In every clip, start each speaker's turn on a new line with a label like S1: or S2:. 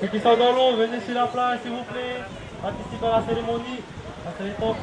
S1: Ceux qui sont dans l'eau, venez sur la plage s'il vous plaît. Participez à la cérémonie. Ça serait top.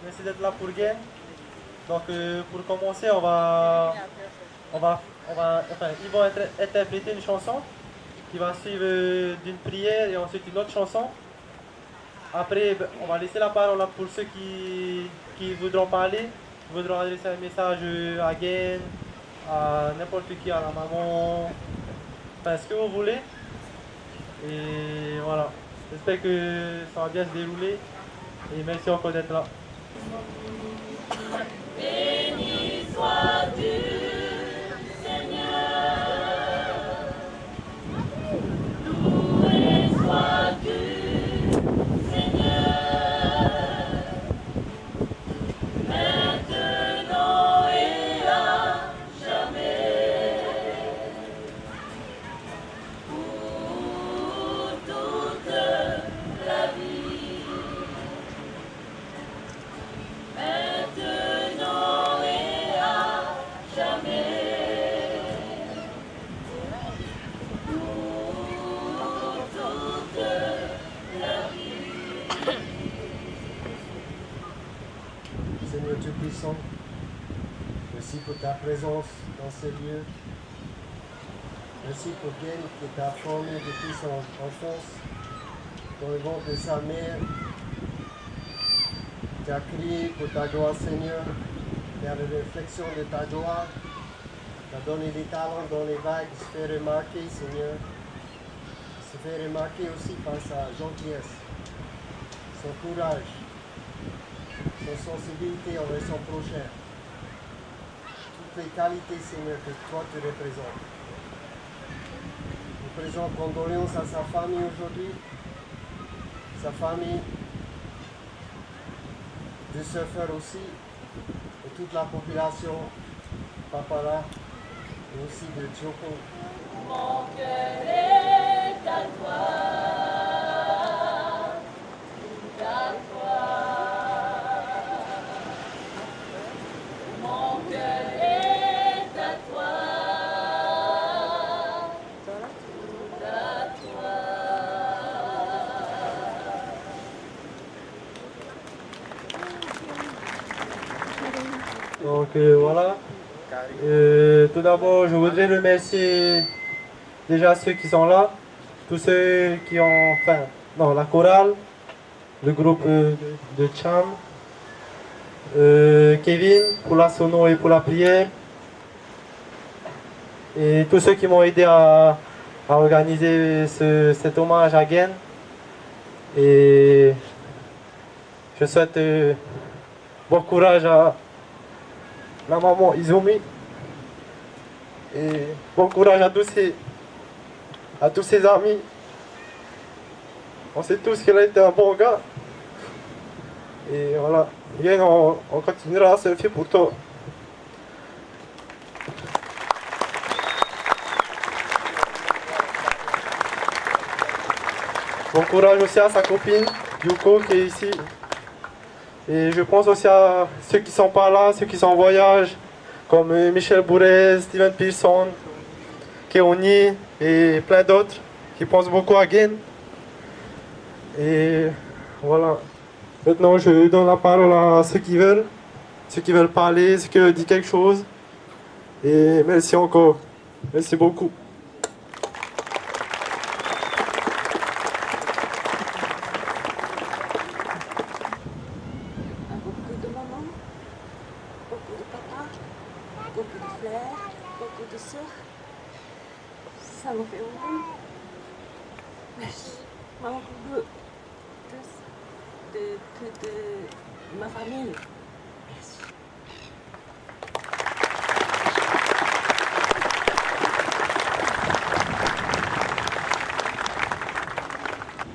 S1: Merci d'être là pour Gain. Donc pour commencer, enfin, ils vont interpréter une chanson qui va suivre d'une prière et ensuite une autre chanson. Après, on va laisser la parole pour ceux qui voudront parler, qui voudront adresser un message à Gain, à n'importe qui, à la maman, enfin ce que vous voulez. Et voilà, j'espère que ça va bien se dérouler et merci encore d'être là.
S2: Béni sois-tu, Seigneur. Loué sois-tu, Seigneur. Maintenant et à jamais. Pour toute la vie. Maintenant et à jamais, pour toute la vie.
S3: Seigneur Dieu puissant, merci pour ta présence dans ce lieu. Merci pour Gain qui t'a formé depuis son enfance dans le ventre de sa mère. Tu as crié pour ta gloire, Seigneur, et à la réflexion de ta gloire, tu as donné des talents dans les vagues, il se fait remarquer, Seigneur. Il se fait remarquer aussi par sa gentillesse, son courage, son sensibilité envers son prochain. Toutes les qualités, Seigneur, que toi tu représentes. Nous présentons condoléances à sa famille aujourd'hui, sa famille de surfeurs aussi, et toute la population, Papara, et aussi de Djoko.
S2: Mon cœur est à toi, tout à toi. Mon cœur est à toi, tout à toi.
S1: Donc voilà. Tout d'abord, je voudrais remercier déjà ceux qui sont là, tous ceux qui ont, enfin, non, la chorale, le groupe de Cham, Kevin pour la sono et pour la prière, et tous ceux qui m'ont aidé à organiser cet hommage à Gain. Et je souhaite bon courage à la maman Izumi. Et bon courage à tous ses amis. On sait tous qu'il a été un bon gars. Et voilà, Gain, on continuera à surfer pour toi. Bon courage aussi à sa copine, Yuko, qui est ici. Et je pense aussi à ceux qui sont pas là, ceux qui sont en voyage, comme Michel Bourrez, Steven Pearson, Keoni et plein d'autres qui pensent beaucoup à Gain. Et voilà. Maintenant, je donne la parole à ceux qui veulent parler, ceux qui veulent dire quelque chose. Et merci encore. Merci beaucoup.
S4: Beaucoup de mamans, beaucoup de papas, beaucoup de frères, beaucoup de sœurs. Ça me fait oublier. Merci. Maman, de ma famille. Merci.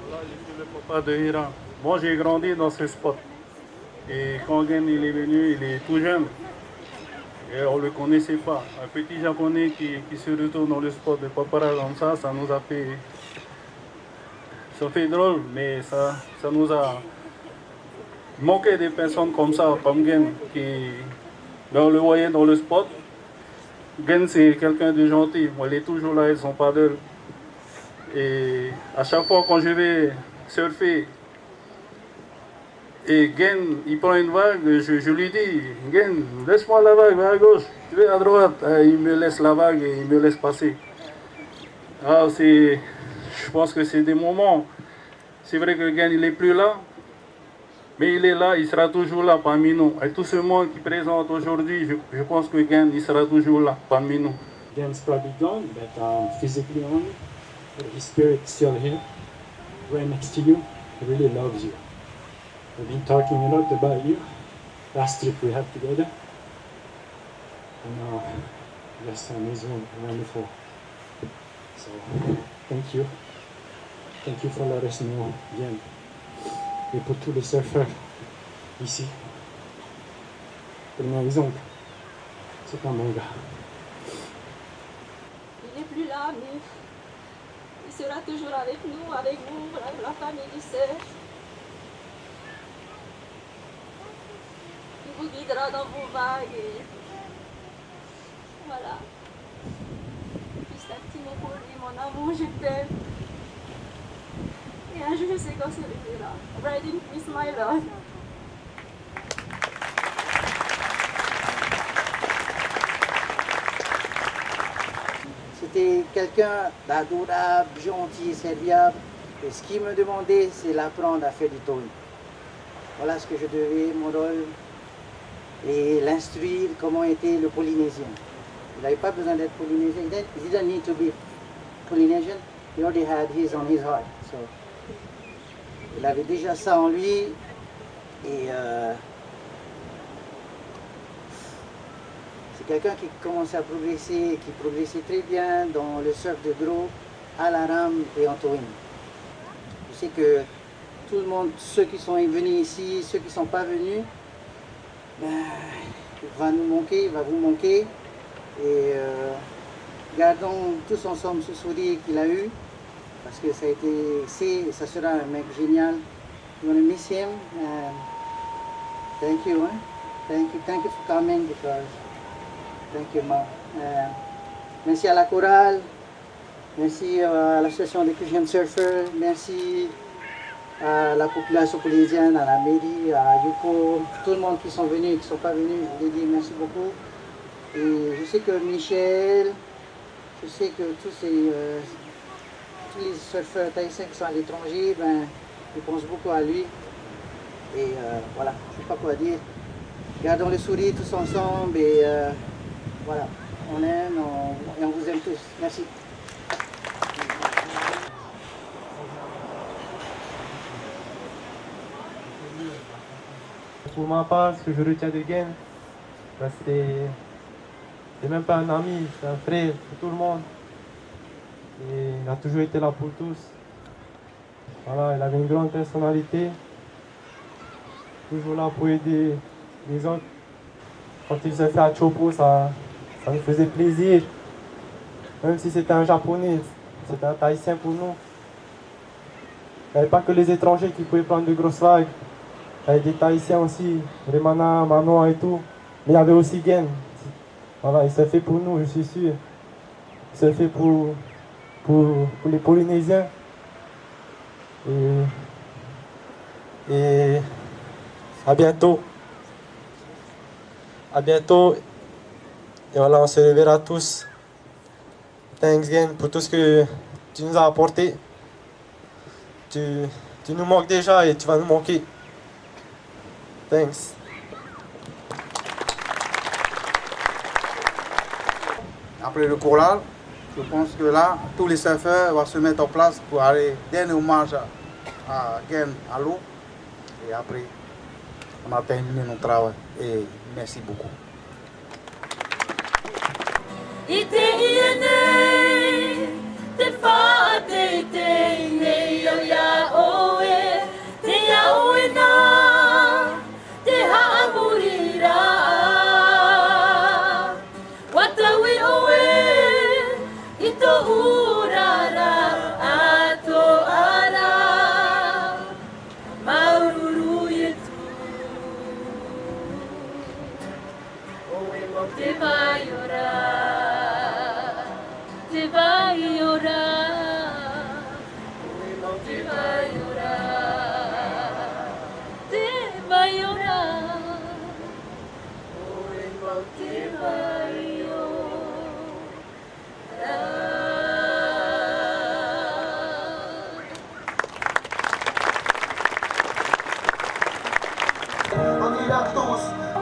S5: Voilà, je suis le papa de Iran. Moi, j'ai grandi dans ce spot. Et quand Gain il est venu, il est tout jeune. Et on ne le connaissait pas. Un petit japonais qui se retourne dans le sport de Papara comme ça nous a fait. Ça fait drôle, mais ça nous a Il manquait des personnes comme ça, comme Gen, qui dans le voyait dans le spot. Gen, c'est quelqu'un de gentil. Moi, il est toujours là avec son paddle. Et à chaque fois quand je vais surfer, et Gen, il prend une vague, je lui dis, Gen, laisse-moi la vague, va à gauche, je vais à droite. Il me laisse la vague et il me laisse passer. Ah, je pense que c'est des moments. C'est vrai que Gen, il n'est plus là, mais il est là, il sera toujours là parmi nous. Et tout ce monde qui présente aujourd'hui, je pense que Gen, il sera toujours là parmi nous.
S6: Gen's probably gone, but physically only, but his spirit's still here, right next to you. He really loves you. We've been talking a lot about you, last trip we had together, and just amazing, wonderful. So, thank you. Thank you for letting us know, Gen. Et pour tous les surfeurs ici, premier exemple, c'est un bon gars.
S4: Il n'est plus là, mais il sera toujours avec nous, avec vous, avec la famille du cerf. Il vous guidera dans vos vagues et voilà. Juste un petit mot pour lui, mon amour, je t'aime. Et un jour, je sais qu'on se reverra. Ride in peace, my love.
S7: C'était quelqu'un d'adorable, gentil, serviable. Et ce qu'il me demandait, c'est l'apprendre à faire du towing. Voilà ce que je devais, mon rôle. Et l'instruire comment était le Polynésien. Il n'avait pas besoin d'être Polynésien. He didn't need to be Polynesian. He already had his on his heart. So, il avait déjà ça en lui. Et c'est quelqu'un qui commençait à progresser, qui progressait très bien dans le surf de gros, à la rame et en towing. Je sais que tout le monde, ceux qui sont venus ici, ceux qui ne sont pas venus, ben, il va nous manquer, il va vous manquer. Et gardons tous ensemble ce sourire qu'il a eu, parce que ça a été, ça sera un mec génial. You want to miss him? Thank you, thank you for coming, because thank you, Mom. Merci à la chorale, merci à l'association des Cushing Surfers, merci à la population polynésienne, à la mairie, à Yuko, tout le monde qui sont venus et qui ne sont pas venus, je vous ai dit merci beaucoup. Et je sais que Michel, je sais que tous les surfeurs thaïsiens qui sont à l'étranger, ben, ils pensent beaucoup à lui. Et voilà, je ne sais pas quoi dire. Gardons le sourire tous ensemble et voilà, on aime et on vous aime tous. Merci.
S1: Pour ma part, ce que je retiens de Gen, ben, c'est même pas un ami, c'est un frère pour tout le monde. Et il a toujours été là pour tous. Voilà, il avait une grande personnalité, toujours là pour aider les autres. Quand il se fait à Chopo, ça nous faisait plaisir. Même si c'était un japonais, c'était un Thaïsien pour nous. Il n'y avait pas que les étrangers qui pouvaient prendre de grosses vagues. Il y avait des Thaïsiens aussi, Remana, Manoa et tout. Mais il y avait aussi Gen. Voilà, il s'est fait pour nous, je suis sûr. Il s'est fait pour les Polynésiens. Et à bientôt. À bientôt. Et voilà, on se reverra tous. Thanks Gen pour tout ce que tu nous as apporté. Tu nous manques déjà et tu vas nous manquer. Thanks.
S8: Après le choral, je pense que là, tous les surfeurs vont se mettre en place pour aller donner hommage à Gen à l'eau. Et après, on a terminé notre travail. Et merci beaucoup.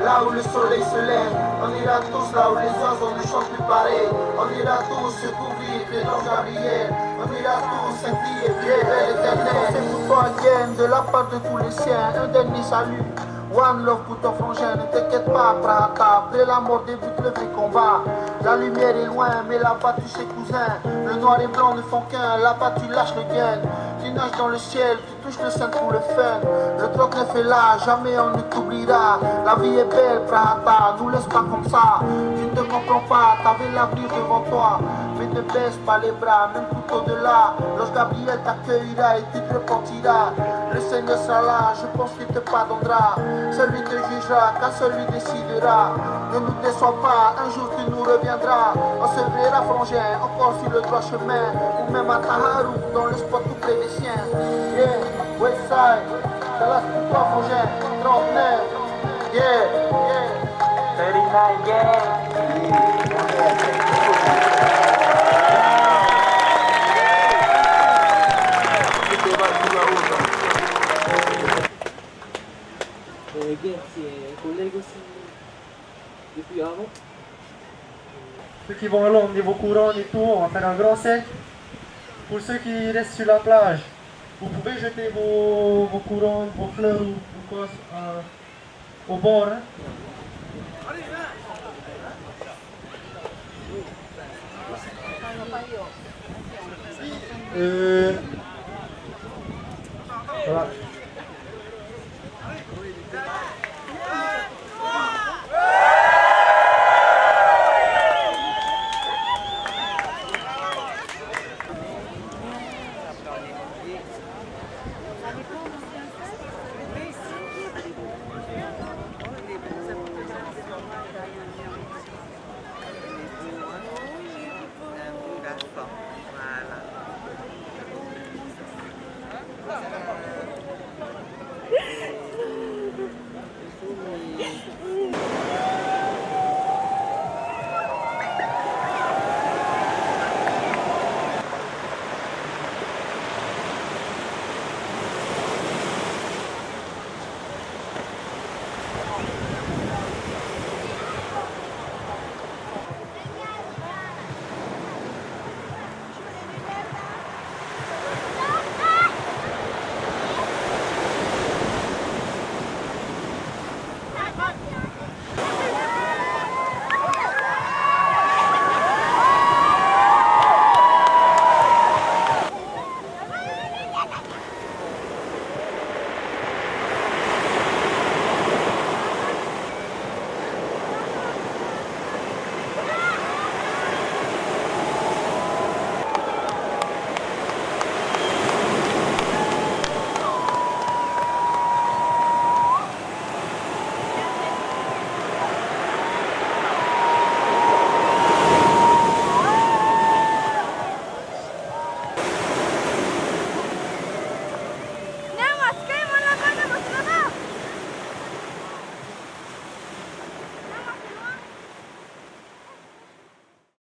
S9: là où le soleil se lève. On ira tous là où les oiseaux ne chantent plus pareil. On ira tous se couvrir de nos Gabriel. On ira tous s'inquiéter, prier vers l'éternel. C'est pour toi, again, de la part de tous les siens, un dernier salut. One love pour ton frangin, ne t'inquiète pas, Prata. Après la mort débute le vrai combat. La lumière est loin, mais là-bas tu sais cousin. Le noir et blanc ne font qu'un, là-bas tu lâches le gain. Tu nages dans le ciel, tu touches le sein pour le fun. Le troc ne fait là, jamais on ne t'oubliera. La vie est belle, Prata, nous laisse pas comme ça. Tu ne te comprends pas, t'avais l'avenir devant toi. Mais ne baisse pas les bras, même tout au-delà. Lorsque Gabriel t'accueillera et tu te repentiras. Le Seigneur sera là, je pense qu'il te pardonnera. Celui te jugera, car celui décidera. Ne nous déçois pas, un jour tu nous reviendras. On se verra frangin, encore sur le droit chemin. Ou même à Taharou, dans le spot tout près des siens. Yeah, Westside, Dallas pour toi frangin, 39. Yeah, yeah, 39, yeah.
S1: C'est un collègue aussi depuis avant. Ceux qui vont aller emmener vos couronnes et tout, on va faire un grand cercle. Pour ceux qui restent sur la plage, vous pouvez jeter vos couronnes, vos fleurs ou quoi au bord. Hein. Voilà.